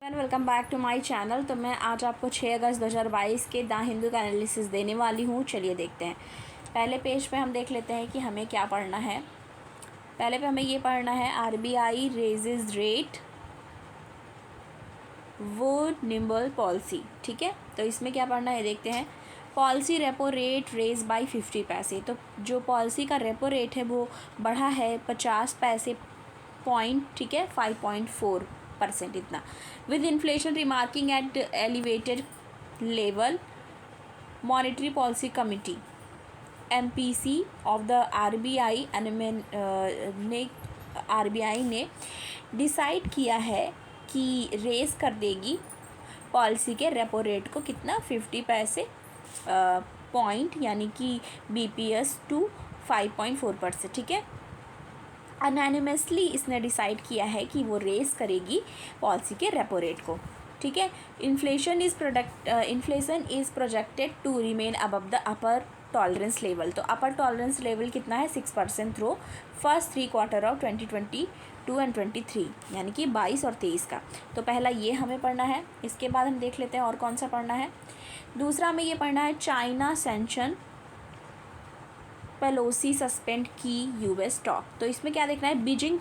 Welcome back to my channel. तो मैं आज आपको 6 अगस्त 2022 के द हिंदू का एनालिसिस देने वाली हूँ। चलिए देखते हैं। पहले पेज पे हम देख लेते हैं कि हमें क्या पढ़ना है। पहले पे हमें ये पढ़ना है आरबीआई रेजेस रेट वो निम्बल पॉलिसी। ठीक है, तो इसमें क्या पढ़ना है देखते हैं। Policy repo rate raise by 50 पैसे। तो जो पॉलिसी का रेपो रेट है वो बढ़ा है 50 पैसे पॉइंट। ठीक है, 5.4% इतना। With inflation remarking at elevated level, monetary policy committee MPC of the RBI ने डिसाइड किया है कि रेज़ कर देगी पॉलिसी के रेपो रेट को कितना 50 पैसे पॉइंट, यानी कि BPS टू 5.4%। ठीक है, अनैनिमसली इसने डिसाइड किया है कि वो रेस करेगी पॉलिसी के रेपो रेट को। ठीक है, inflation is projected to remain above the upper tolerance level. तो अपर टॉलरेंस लेवल कितना है 6% through first 3 quarter of 2022 and 23, यानी कि 22 और 23 का। तो पहला ये हमें पढ़ना है। इसके बाद हम देख लेते हैं और कौन सा पढ़ना है। दूसरा हमें ये पढ़ना है चाइना सैंक्शन पेलोसी सस्पेंड की US स्टॉक। तो इसमें क्या देखना है, Beijing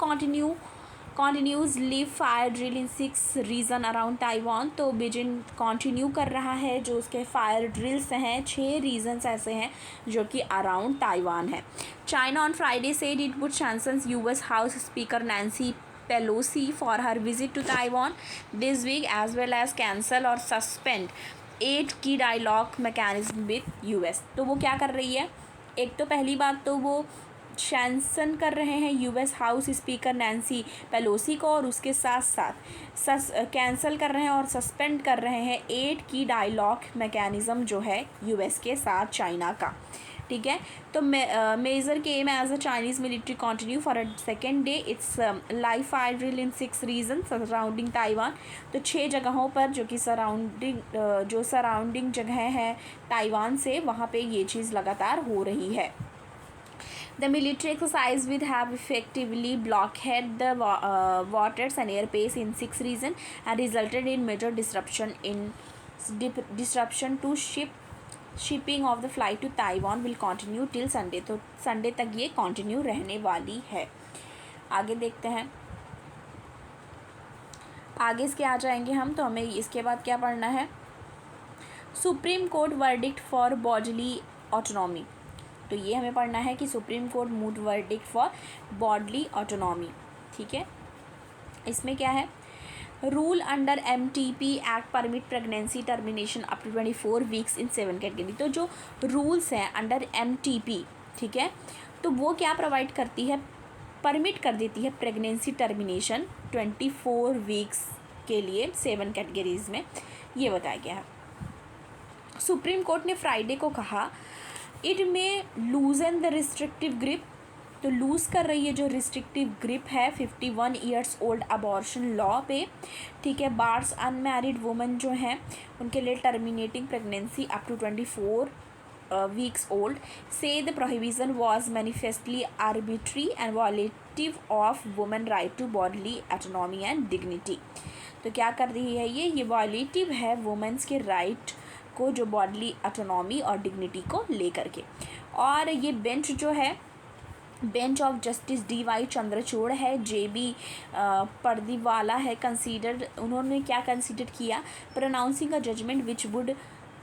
continues live fire drill in 6 region around Taiwan. तो बीजिंग कंटिन्यू कर रहा है जो उसके फायर ड्रिल्स हैं, 6 रीजन्स ऐसे हैं जो कि अराउंड ताइवान है। China on Friday said it would sanction US house speaker Nancy Pelosi for her visit to Taiwan this week as well as cancel और सस्पेंड 8 की डायलॉग मैकेनिज्म विद US। तो वो क्या कर रही है, एक तो पहली बात तो वो सैंक्शन कर रहे हैं US house speaker Nancy Pelosi को, और उसके साथ साथ कैंसिल कर रहे हैं और सस्पेंड कर रहे हैं 8 की डायलॉग मैकेनिज़्म जो है US के साथ चाइना का। ठीक है, तो measure came as a Chinese military continue for a second day it's live fire drill in 6 region surrounding Taiwan. तो 6 जगहों पर जो कि सराउंडिंग जगह हैं ताइवान से, वहाँ पे ये चीज़ लगातार हो रही है। The military exercise will have effectively blockaded the waters and airspace in 6 regions and resulted in major disruption to shipping of the flight to Taiwan will continue till Sunday। तो संडे तक ये कंटिन्यू रहने वाली है। आगे देखते हैं, आगे इसके आ जाएंगे हम। तो हमें इसके बाद क्या पढ़ना है, supreme court verdict for bodily autonomy. तो ये हमें पढ़ना है कि supreme court mood verdict for bodily autonomy. ठीक है, इसमें क्या है, rule under MTP act permit pregnancy termination up to 24 weeks in 7 category. तो जो रूल्स हैं अंडर MTP, ठीक है, तो वो क्या प्रोवाइड करती है, परमिट कर देती है प्रेगनेंसी टर्मिनेशन 24 वीक्स के लिए 7 कैटेगरीज में। ये बताया गया है। सुप्रीम कोर्ट ने फ्राइडे को कहा इट में लूजन द रिस्ट्रिक्टिव ग्रिप। तो लूज़ कर रही है जो रिस्ट्रिक्टिव ग्रिप है 51 ईयर्स ओल्ड अबॉर्शन लॉ पे। ठीक है, बार्स अनमैरिड वुमेन जो हैं उनके लिए terminating pregnancy up to 24 weeks old से the prohibition was manifestly arbitrary and violative of women right to bodily autonomy and dignity. तो क्या कर रही है ये वॉलेटिव है वुमेन्स के राइट को, जो बॉडली ऑटोनॉमी और डिग्निटी को लेकर के। और ये बेंच जो है, bench of justice DY Chandrachud है, JB पर्दीवाला है, उन्होंने क्या कंसीडर किया, pronouncing a judgment which would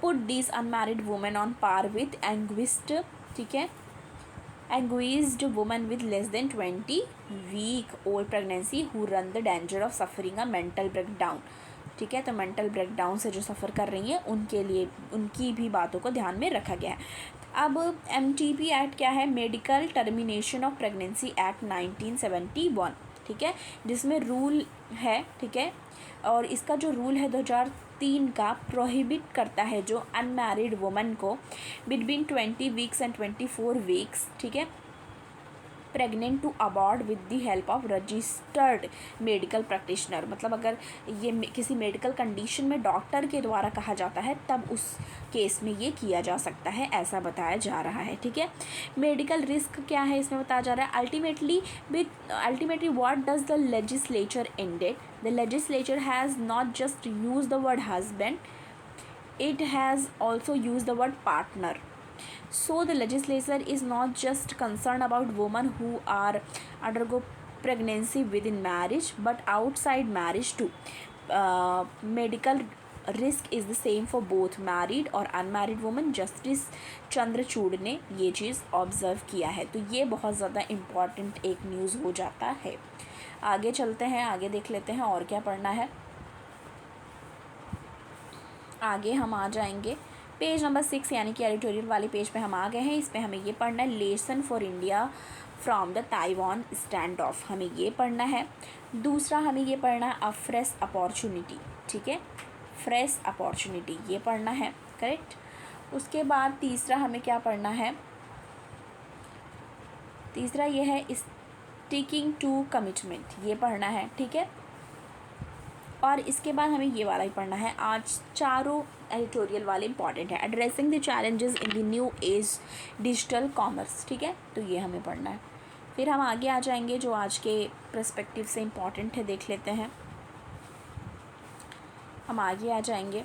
put this unmarried women on par with anguished. ठीक है, anguished women with less than 20 week old pregnancy who run the danger of suffering a mental breakdown. ठीक है, तो mental breakdown से जो सफ़र कर रही हैं उनके लिए, उनकी भी बातों को ध्यान में रखा गया है। अब MTP एक्ट क्या है, medical termination of pregnancy act 1971। ठीक है, जिसमें रूल है, ठीक है, और इसका जो रूल है 2003 का प्रोहिबिट करता है जो अनमैरिड वुमेन को बिटवीन 20 वीक्स एंड 24 वीक्स, ठीक है, pregnant to abort with the help of registered medical practitioner. मतलब अगर ये किसी मेडिकल कंडीशन में डॉक्टर के द्वारा कहा जाता है तब उस केस में ये किया जा सकता है, ऐसा बताया जा रहा है। ठीक है, मेडिकल रिस्क क्या है इसमें बताया जा रहा है। Ultimately what does the legislature ended? The legislature has not just use the word husband, it has also used the word partner. So the legislature is not just concerned about women who are undergo pregnancy within marriage but outside marriage too. Medical risk is the same for both married और unmarried women. Justice Chandrachud ने ये चीज़ observe किया है। तो ये बहुत ज़्यादा important एक न्यूज़ हो जाता है। आगे चलते हैं, आगे देख लेते हैं और क्या पढ़ना है। आगे हम आ जाएंगे पेज नंबर 6 यानी कि एडिटोरियल वाले पेज पे हम आ गए हैं। इस पे हमें ये पढ़ना है lesson for India from the Taiwan stand of, हमें ये पढ़ना है। दूसरा हमें ये पढ़ना है अ फ्रेश अपॉर्चुनिटी। ठीक है, फ्रेश अपॉर्चुनिटी ये पढ़ना है, करेक्ट। उसके बाद तीसरा हमें क्या पढ़ना है, तीसरा ये है स्टिकिंग टू कमिटमेंट, ये पढ़ना है। ठीक है, और इसके बाद हमें ये वाला ही पढ़ना है। आज चारों एडिटोरियल वाले इंपॉर्टेंट है। Addressing the challenges in the new age digital commerce. ठीक है, तो ये हमें पढ़ना है। फिर हम आगे आ जाएंगे जो आज के पर्सपेक्टिव से इम्पॉर्टेंट है, देख लेते हैं। हम आगे आ जाएंगे,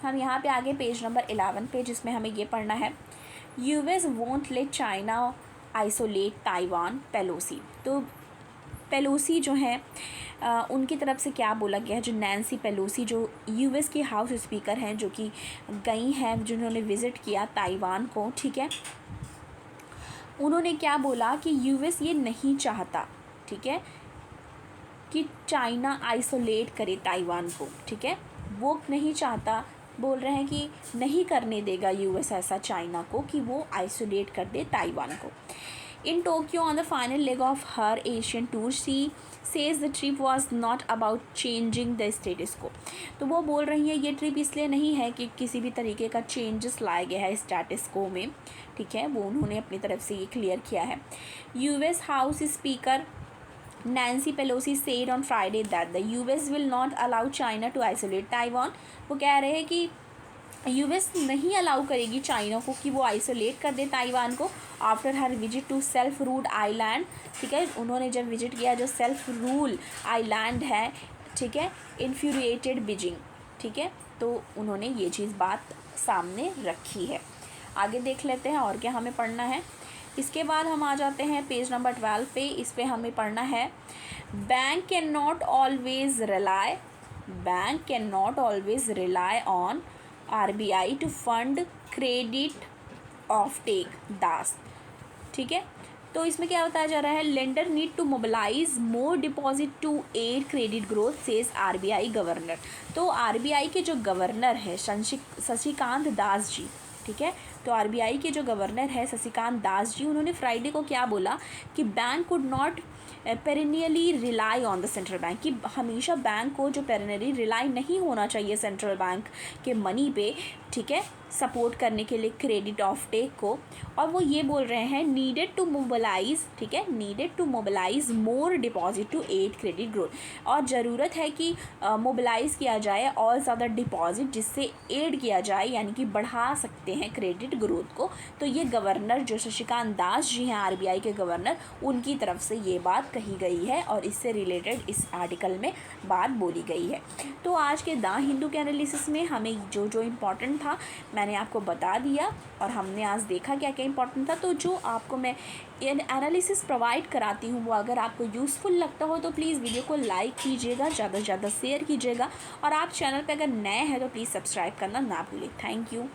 हम यहाँ पे आगे पेज नंबर 11 पे, जिसमें हमें ये पढ़ना है US won't let China isolate Taiwan, Pelosi. तो पेलोसी जो हैं उनकी तरफ से क्या बोला गया है, जो नैन्सी पेलोसी जो यूएस की हाउस स्पीकर हैं, जो कि गई हैं, जिन्होंने विज़िट किया ताइवान को। ठीक है, उन्होंने क्या बोला कि यूएस ये नहीं चाहता, ठीक है, कि चाइना आइसोलेट करे ताइवान को। ठीक है, वो नहीं चाहता, बोल रहे हैं कि नहीं करने देगा यूएस ऐसा चाइना को कि वो आइसोलेट कर दे ताइवान को। In Tokyo on the final leg of her Asian tour, she says the trip was not about changing the status quo. तो वो बोल रही है ये ट्रिप इसलिए नहीं है कि किसी भी तरीके का चेंजेस लाया गया है स्टेटस को में। ठीक है, वो उन्होंने अपनी तरफ से ये क्लियर किया है। US house speaker Nancy Pelosi said on Friday that the US will not allow China to isolate Taiwan. वो कह रहे हैं कि यूएस नहीं अलाउ करेगी चाइना को कि वो आइसोलेट कर दे ताइवान को after her visit to self ruled island. ठीक है, उन्होंने जब विजिट किया जो सेल्फ रूल आइलैंड है, ठीक है, इन्फ्यूरिएटेड बीजिंग। ठीक है, तो उन्होंने ये चीज़ बात सामने रखी है। आगे देख लेते हैं और क्या हमें पढ़ना है। इसके बाद हम आ जाते हैं पेज नंबर 12 पे। इस पे हमें पढ़ना है bank can not always rely on RBI to fund credit of take Das. ठीक है, तो इसमें क्या बताया जा रहा है, lender need to mobilise more deposit to aid credit growth says RBI governor. तो RBI के जो गवर्नर है शशिकांत दास जी, ठीक है, तो RBI के जो गवर्नर है शशिकांत दास जी, उन्होंने फ्राइडे को क्या बोला कि bank could not perennially rely on the central bank, कि हमेशा बैंक को जो पेरिनियली रिलाई नहीं होना चाहिए सेंट्रल बैंक के मनी पे, ठीक है, सपोर्ट करने के लिए क्रेडिट ऑफ टेक को। और वो ये बोल रहे हैं नीडेड टू मोबिलाइज, ठीक है, needed to mobilise more deposit to aid credit growth, और ज़रूरत है कि मोबिलाइज़ किया जाए और ज़्यादा डिपॉजिट जिससे एड किया जाए, यानी कि बढ़ा सकते हैं क्रेडिट ग्रोथ को। तो ये गवर्नर जो शशिकांत दास जी हैं RBI के गवर्नर, उनकी तरफ से ये बात कही गई है और इससे रिलेटेड इस आर्टिकल में बात बोली गई है। तो आज के द हिंदू के एनालिसिस में हमें जो जो इम्पोर्टेंट था मैंने आपको बता दिया, और हमने आज देखा क्या क्या इंपॉर्टेंट था। तो जो आपको मैं एनालिसिस प्रोवाइड कराती हूँ वो अगर आपको यूज़फुल लगता हो तो प्लीज़ वीडियो को लाइक कीजिएगा, ज़्यादा से ज़्यादा शेयर कीजिएगा, और आप चैनल पे अगर नए हैं तो प्लीज़ सब्सक्राइब करना ना भूलें। Thank you.